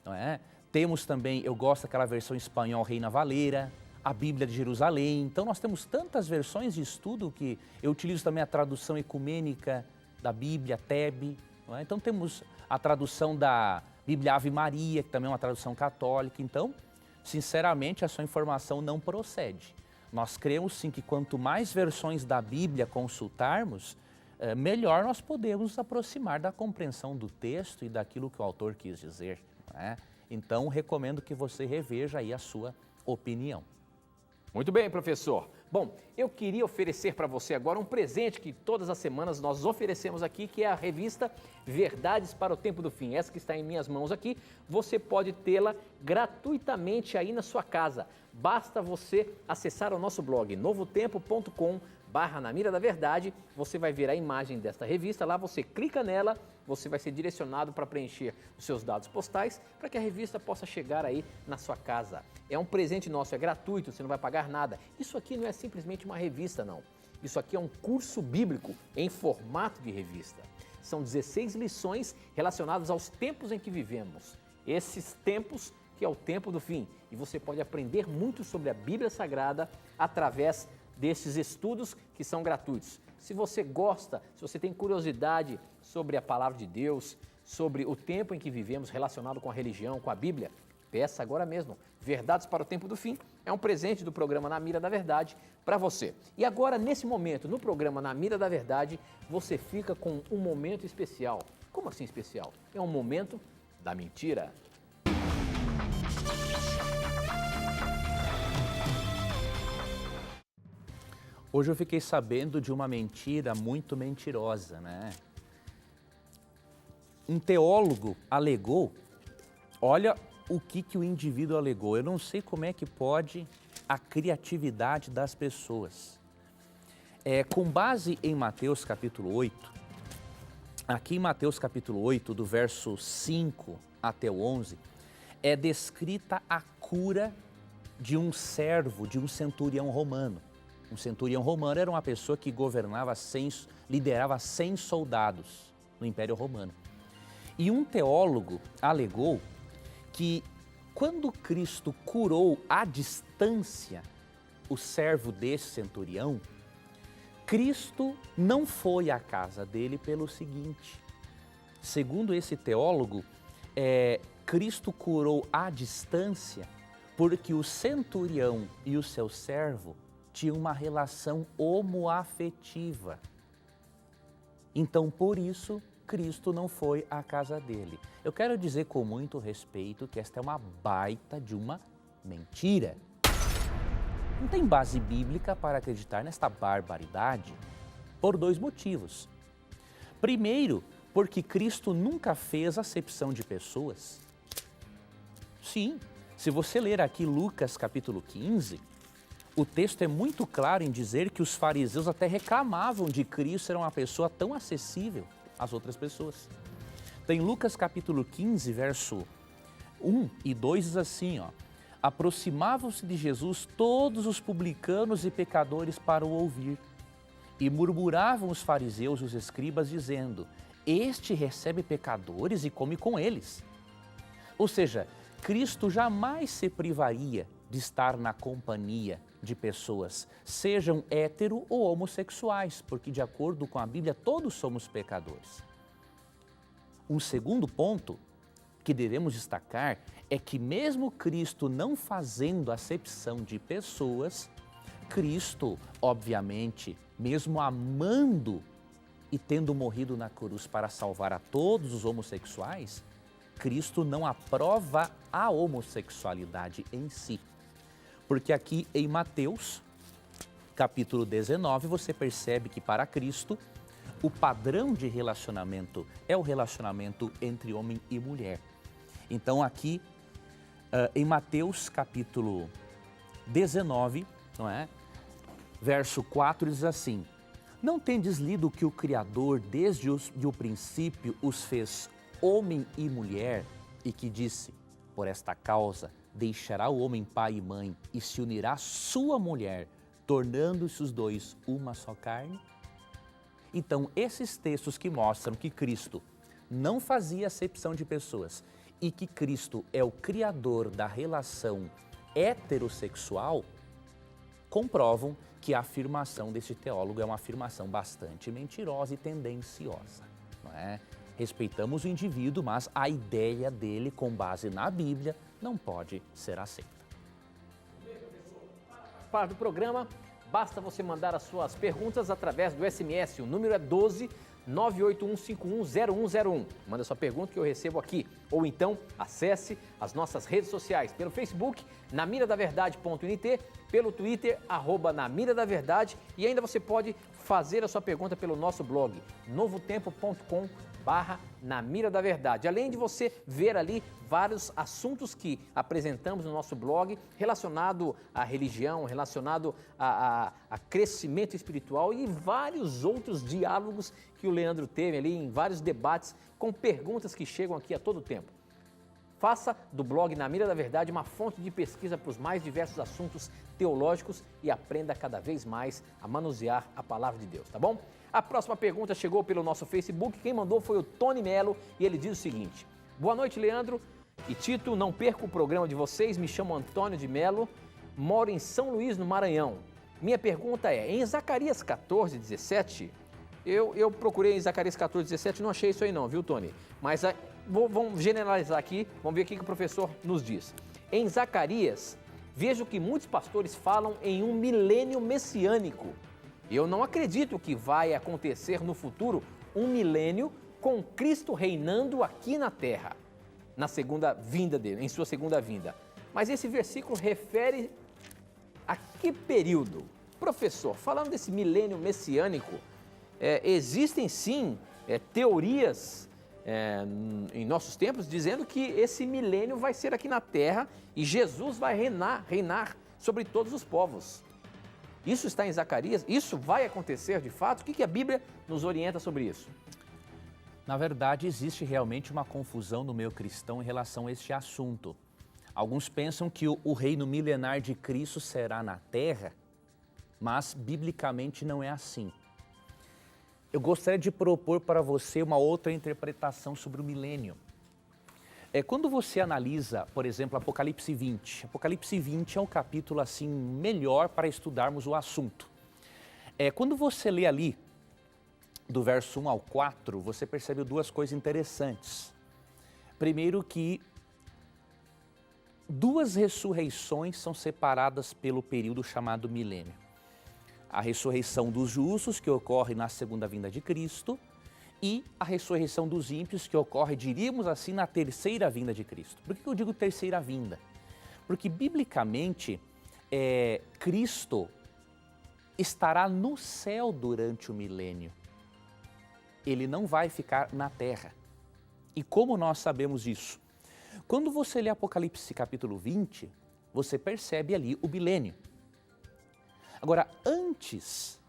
não é? Temos também, eu gosto daquela versão espanhol Reina Valera, a Bíblia de Jerusalém. Então nós temos tantas versões de estudo que eu utilizo também a tradução ecumênica da Bíblia, TEB. Não é? Então temos a tradução da Bíblia Ave Maria, que também é uma tradução católica. Então, sinceramente, a sua informação não procede. Nós cremos sim que quanto mais versões da Bíblia consultarmos, melhor nós podemos nos aproximar da compreensão do texto e daquilo que o autor quis dizer. Não é? Então, recomendo que você reveja aí a sua opinião. Muito bem, professor. Bom, eu queria oferecer para você agora um presente que todas as semanas nós oferecemos aqui, que é a revista Verdades para o Tempo do Fim. Essa que está em minhas mãos aqui, você pode tê-la gratuitamente aí na sua casa. Basta você acessar o nosso blog novotempo.com/Na Mira da Verdade. Você vai ver a imagem desta revista, lá você clica nela, você vai ser direcionado para preencher os seus dados postais para que a revista possa chegar aí na sua casa. É um presente nosso, é gratuito, você não vai pagar nada. Isso aqui não é simplesmente uma revista, não. Isso aqui é um curso bíblico em formato de revista. São 16 lições relacionadas aos tempos em que vivemos. Esses tempos que é o tempo do fim. E você pode aprender muito sobre a Bíblia Sagrada através desses estudos que são gratuitos. Se você gosta, se você tem curiosidade sobre a palavra de Deus, sobre o tempo em que vivemos relacionado com a religião, com a Bíblia, peça agora mesmo. Verdades para o Tempo do Fim é um presente do programa Na Mira da Verdade para você. E agora, nesse momento, no programa Na Mira da Verdade, você fica com um momento especial. Como assim especial? É um momento da mentira. Hoje eu fiquei sabendo de uma mentira muito mentirosa, né? Um teólogo alegou, olha o que o indivíduo alegou, eu não sei como é que pode a criatividade das pessoas. Com base em Mateus capítulo 8, aqui em Mateus capítulo 8, do verso 5 até o 11, é descrita a cura de um servo, de um centurião romano. Um centurião romano era uma pessoa que liderava 100 soldados no Império Romano. E um teólogo alegou que quando Cristo curou à distância o servo desse centurião, Cristo não foi à casa dele pelo seguinte: segundo esse teólogo, Cristo curou à distância porque o centurião e o seu servo tinham uma relação homoafetiva. Então, por isso, Cristo não foi à casa dele. Eu quero dizer com muito respeito que esta é uma baita de uma mentira. Não tem base bíblica para acreditar nesta barbaridade por dois motivos. Primeiro, porque Cristo nunca fez acepção de pessoas. Sim, se você ler aqui Lucas capítulo 15, o texto é muito claro em dizer que os fariseus até reclamavam de Cristo ser uma pessoa tão acessível às outras pessoas. Tem Lucas capítulo 15, verso 1 e 2 diz assim, aproximavam-se de Jesus todos os publicanos e pecadores para o ouvir. E murmuravam os fariseus e os escribas dizendo, este recebe pecadores e come com eles. Ou seja, Cristo jamais se privaria de estar na companhia de pessoas, sejam hétero ou homossexuais, porque de acordo com a Bíblia todos somos pecadores. Um segundo ponto que devemos destacar é que mesmo Cristo não fazendo acepção de pessoas, Cristo, obviamente, mesmo amando e tendo morrido na cruz para salvar a todos os homossexuais, Cristo não aprova a homossexualidade em si. Porque aqui em Mateus, capítulo 19, você percebe que para Cristo, o padrão de relacionamento é o relacionamento entre homem e mulher. Então aqui, em Mateus capítulo 19, verso 4 diz assim, não tendes lido que o Criador desde o princípio os fez homem e mulher e que disse, por esta causa, deixará o homem pai e mãe e se unirá à sua mulher, tornando-se os dois uma só carne? Então, esses textos que mostram que Cristo não fazia acepção de pessoas e que Cristo é o criador da relação heterossexual, comprovam que a afirmação desse teólogo é uma afirmação bastante mentirosa e tendenciosa, não é? Respeitamos o indivíduo, mas a ideia dele, com base na Bíblia, não pode ser aceita. Para do programa, basta você mandar as suas perguntas através do SMS. O número é 12 981510101. Manda sua pergunta que eu recebo aqui. Ou então, acesse as nossas redes sociais pelo Facebook, namiradaverdade.nt, pelo Twitter, @namiradaverdade, e ainda você pode fazer a sua pergunta pelo nosso blog, novotempo.com/Na Mira da Verdade. Além de você ver ali vários assuntos que apresentamos no nosso blog relacionado à religião, relacionado a crescimento espiritual e vários outros diálogos que o Leandro teve ali em vários debates com perguntas que chegam aqui a todo tempo. Faça do blog Na Mira da Verdade uma fonte de pesquisa para os mais diversos assuntos teológicos e aprenda cada vez mais a manusear a palavra de Deus, tá bom? A próxima pergunta chegou pelo nosso Facebook, quem mandou foi o Tony Melo e ele diz o seguinte: boa noite, Leandro e Tito, não perco o programa de vocês, me chamo Antônio de Melo, moro em São Luís, no Maranhão. Minha pergunta é, em Zacarias 14:17, eu procurei em Zacarias 14:17, não achei isso aí não, viu, Tony? Mas vamos generalizar aqui, vamos ver o que o professor nos diz. Em Zacarias, vejo que muitos pastores falam em um milênio messiânico. Eu não acredito que vai acontecer no futuro um milênio com Cristo reinando aqui na terra, na segunda vinda dele, em sua segunda vinda. Mas esse versículo refere a que período? Professor, falando desse milênio messiânico, existem sim teorias em nossos tempos dizendo que esse milênio vai ser aqui na terra e Jesus vai reinar sobre todos os povos. Isso está em Zacarias? Isso vai acontecer de fato? O que a Bíblia nos orienta sobre isso? Na verdade, existe realmente uma confusão no meio cristão em relação a este assunto. Alguns pensam que o reino milenar de Cristo será na terra, mas biblicamente não é assim. Eu gostaria de propor para você uma outra interpretação sobre o milênio. Quando você analisa, por exemplo, Apocalipse 20, Apocalipse 20 é um capítulo assim melhor para estudarmos o assunto. Quando você lê ali, do verso 1 ao 4, você percebe duas coisas interessantes. Primeiro que duas ressurreições são separadas pelo período chamado milênio. A ressurreição dos justos, que ocorre na segunda vinda de Cristo, e a ressurreição dos ímpios, que ocorre, diríamos assim, na terceira vinda de Cristo. Por que eu digo terceira vinda? Porque, biblicamente, Cristo estará no céu durante o milênio. Ele não vai ficar na terra. E como nós sabemos isso? Quando você lê Apocalipse capítulo 20, você percebe ali o milênio. Agora, antes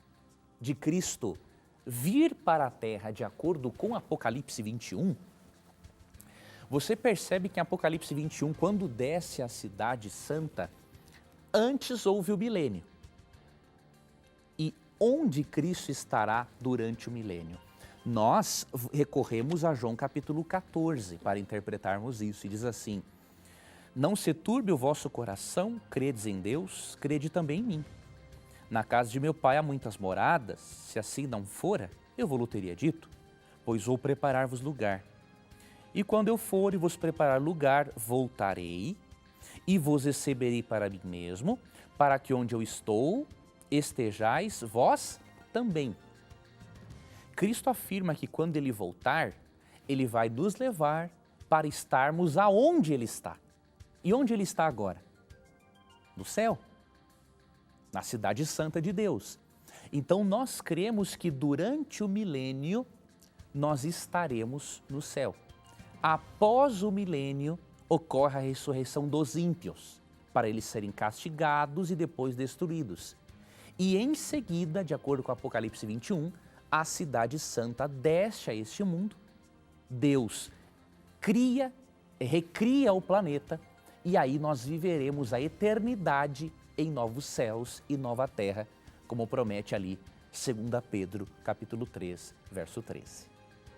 de Cristo vir para a terra, de acordo com Apocalipse 21, você percebe que em Apocalipse 21, quando desce a cidade santa, antes houve o milênio. E onde Cristo estará durante o milênio? Nós recorremos a João capítulo 14 para interpretarmos isso. E diz assim: não se turbe o vosso coração, credes em Deus, crede também em mim. Na casa de meu pai há muitas moradas, se assim não fora, eu vou-lhe teria dito, pois vou preparar-vos lugar. E quando eu for e vos preparar lugar, voltarei e vos receberei para mim mesmo, para que onde eu estou, estejais vós também. Cristo afirma que quando ele voltar, ele vai nos levar para estarmos aonde ele está. E onde ele está agora? No céu, na cidade santa de Deus. Então nós cremos que durante o milênio nós estaremos no céu. Após o milênio ocorre a ressurreição dos ímpios, para eles serem castigados e depois destruídos. E em seguida, de acordo com Apocalipse 21, a cidade santa desce a este mundo, Deus recria o planeta e aí nós viveremos a eternidade em novos céus e nova terra, como promete ali 2 Pedro, capítulo 3, verso 13.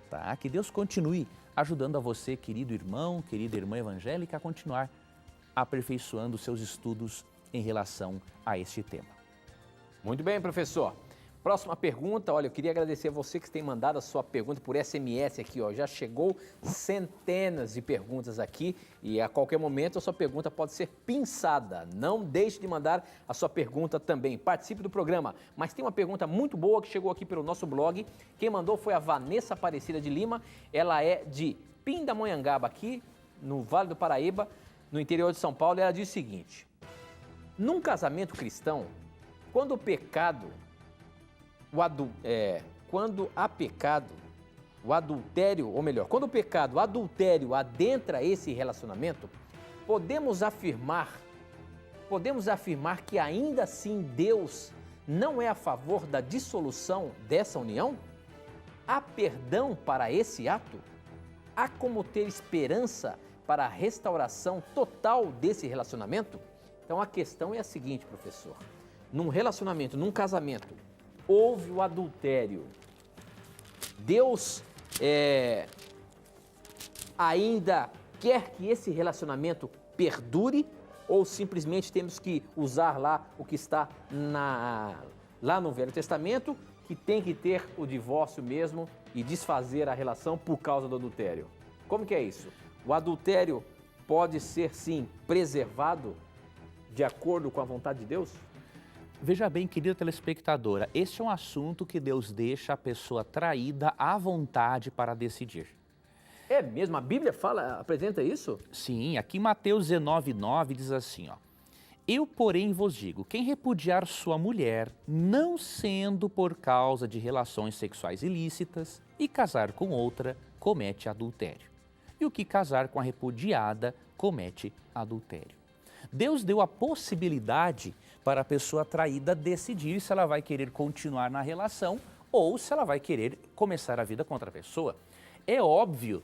Tá? Que Deus continue ajudando a você, querido irmão, querida irmã evangélica, a continuar aperfeiçoando seus estudos em relação a este tema. Muito bem, professor. Próxima pergunta, olha, eu queria agradecer a você que tem mandado a sua pergunta por SMS aqui, ó. Já chegou centenas de perguntas aqui e a qualquer momento a sua pergunta pode ser pinçada. Não deixe de mandar a sua pergunta também. Participe do programa. Mas tem uma pergunta muito boa que chegou aqui pelo nosso blog. Quem mandou foi a Vanessa Aparecida de Lima. Ela é de Pindamonhangaba, aqui no Vale do Paraíba, no interior de São Paulo. Ela diz o seguinte: num casamento cristão, quando há pecado, o adultério, ou melhor, quando o pecado, o adultério adentra esse relacionamento, podemos afirmar que ainda assim Deus não é a favor da dissolução dessa união? Há perdão para esse ato? Há como ter esperança para a restauração total desse relacionamento? Então a questão é a seguinte, professor: num relacionamento, num casamento, houve o adultério. Deus ainda quer que esse relacionamento perdure ou simplesmente temos que usar lá o que está lá no Velho Testamento, que tem que ter o divórcio mesmo e desfazer a relação por causa do adultério? Como que é isso? O adultério pode ser, sim, preservado de acordo com a vontade de Deus? Veja bem, querida telespectadora, este é um assunto que Deus deixa a pessoa traída à vontade para decidir. É mesmo? A Bíblia apresenta isso? Sim, aqui em Mateus 19:9 diz assim, ó: eu, porém, vos digo, quem repudiar sua mulher, não sendo por causa de relações sexuais ilícitas, e casar com outra, comete adultério. E o que casar com a repudiada, comete adultério. Deus deu a possibilidade para a pessoa traída decidir se ela vai querer continuar na relação ou se ela vai querer começar a vida com outra pessoa. É óbvio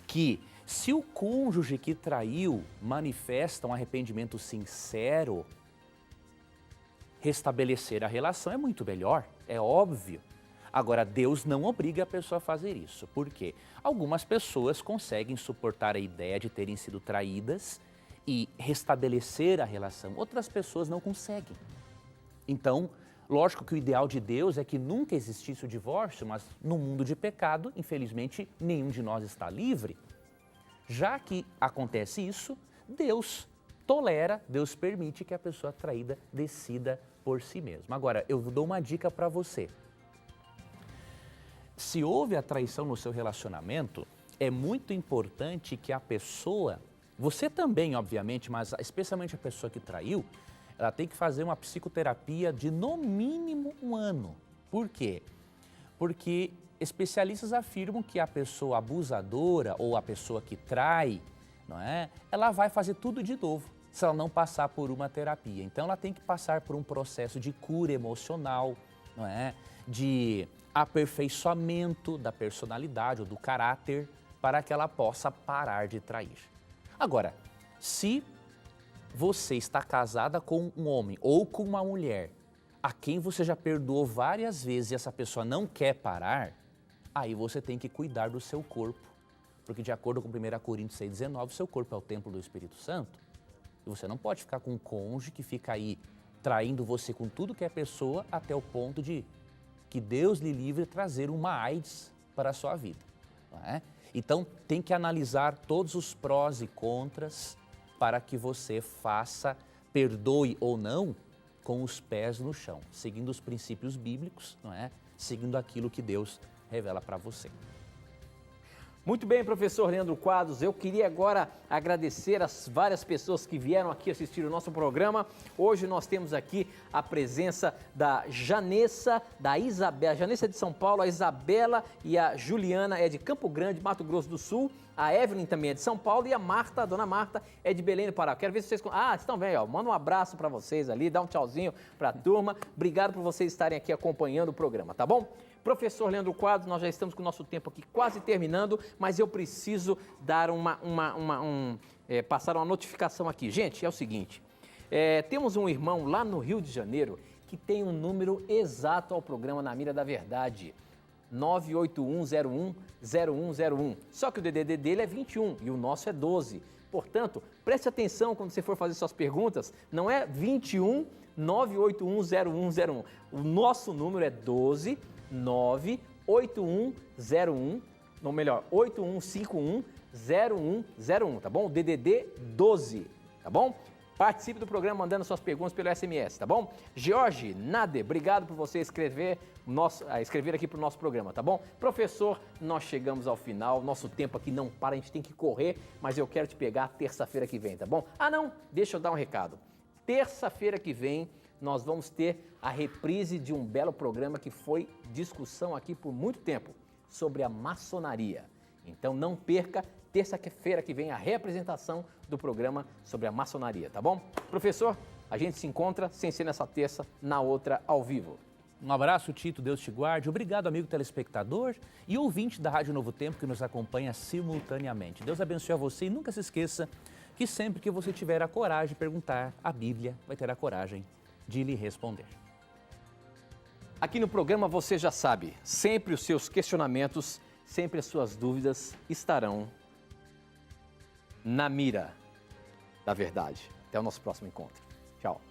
que se o cônjuge que traiu manifesta um arrependimento sincero, restabelecer a relação é muito melhor, é óbvio. Agora, Deus não obriga a pessoa a fazer isso. Por quê? Algumas pessoas conseguem suportar a ideia de terem sido traídas e restabelecer a relação. Outras pessoas não conseguem. Então, lógico que o ideal de Deus é que nunca existisse o divórcio, mas no mundo de pecado, infelizmente, nenhum de nós está livre. Já que acontece isso, Deus tolera, Deus permite que a pessoa traída decida por si mesma. Agora, eu dou uma dica para você. Se houve a traição no seu relacionamento, é muito importante que a pessoa, você também, obviamente, mas especialmente a pessoa que traiu, ela tem que fazer uma psicoterapia de no mínimo 1 ano. Por quê? Porque especialistas afirmam que a pessoa abusadora ou a pessoa que trai, não é? Ela vai fazer tudo de novo se ela não passar por uma terapia. Então ela tem que passar por um processo de cura emocional, não é? De aperfeiçoamento da personalidade ou do caráter para que ela possa parar de trair. Agora, se você está casada com um homem ou com uma mulher a quem você já perdoou várias vezes e essa pessoa não quer parar, aí você tem que cuidar do seu corpo. Porque de acordo com 1 Coríntios 6,19, seu corpo é o templo do Espírito Santo. E você não pode ficar com um cônjuge que fica aí traindo você com tudo que é pessoa até o ponto de que Deus lhe livre de trazer uma AIDS para a sua vida. Não é? Então tem que analisar todos os prós e contras para que você faça, perdoe ou não, com os pés no chão, seguindo os princípios bíblicos, não é? Seguindo aquilo que Deus revela para você. Muito bem, professor Leandro Quadros, eu queria agora agradecer as várias pessoas que vieram aqui assistir o nosso programa. Hoje nós temos aqui a presença da Janessa, da Isabela, a Janessa é de São Paulo, a Isabela e a Juliana é de Campo Grande, Mato Grosso do Sul, a Evelyn também é de São Paulo e a Marta, a dona Marta, é de Belém do Pará. Quero ver se vocês... estão bem, ó. Manda um abraço para vocês ali, dá um tchauzinho para a turma. Obrigado por vocês estarem aqui acompanhando o programa, tá bom? Professor Leandro Quadros, nós já estamos com o nosso tempo aqui quase terminando, mas eu preciso dar passar uma notificação aqui. Gente, é o seguinte, temos um irmão lá no Rio de Janeiro que tem um número exato ao programa Na Mira da Verdade, 981010101. Só que o DDD dele é 21 e o nosso é 12. Portanto, preste atenção quando você for fazer suas perguntas, não é 21 9810101. O nosso número é 12 98101, ou melhor, 8151-0101, tá bom? O DDD 12, tá bom? Participe do programa mandando suas perguntas pelo SMS, tá bom? Jorge Nader, obrigado por você escrever aqui para o nosso programa, tá bom? Professor, nós chegamos ao final, nosso tempo aqui não para, a gente tem que correr, mas eu quero te pegar terça-feira que vem, tá bom? Não, deixa eu dar um recado. Terça-feira que vem, nós vamos ter a reprise de um belo programa que foi discussão aqui por muito tempo, sobre a maçonaria. Então não perca, terça-feira que vem, a reapresentação do programa sobre a maçonaria, tá bom? Professor, a gente se encontra, sem ser nessa terça, na outra, ao vivo. Um abraço, Tito, Deus te guarde. Obrigado, amigo telespectador e ouvinte da Rádio Novo Tempo que nos acompanha simultaneamente. Deus abençoe a você e nunca se esqueça que sempre que você tiver a coragem de perguntar, a Bíblia vai ter a coragem de lhe responder. Aqui no programa você já sabe, sempre os seus questionamentos, sempre as suas dúvidas estarão na mira da verdade. Até o nosso próximo encontro. Tchau.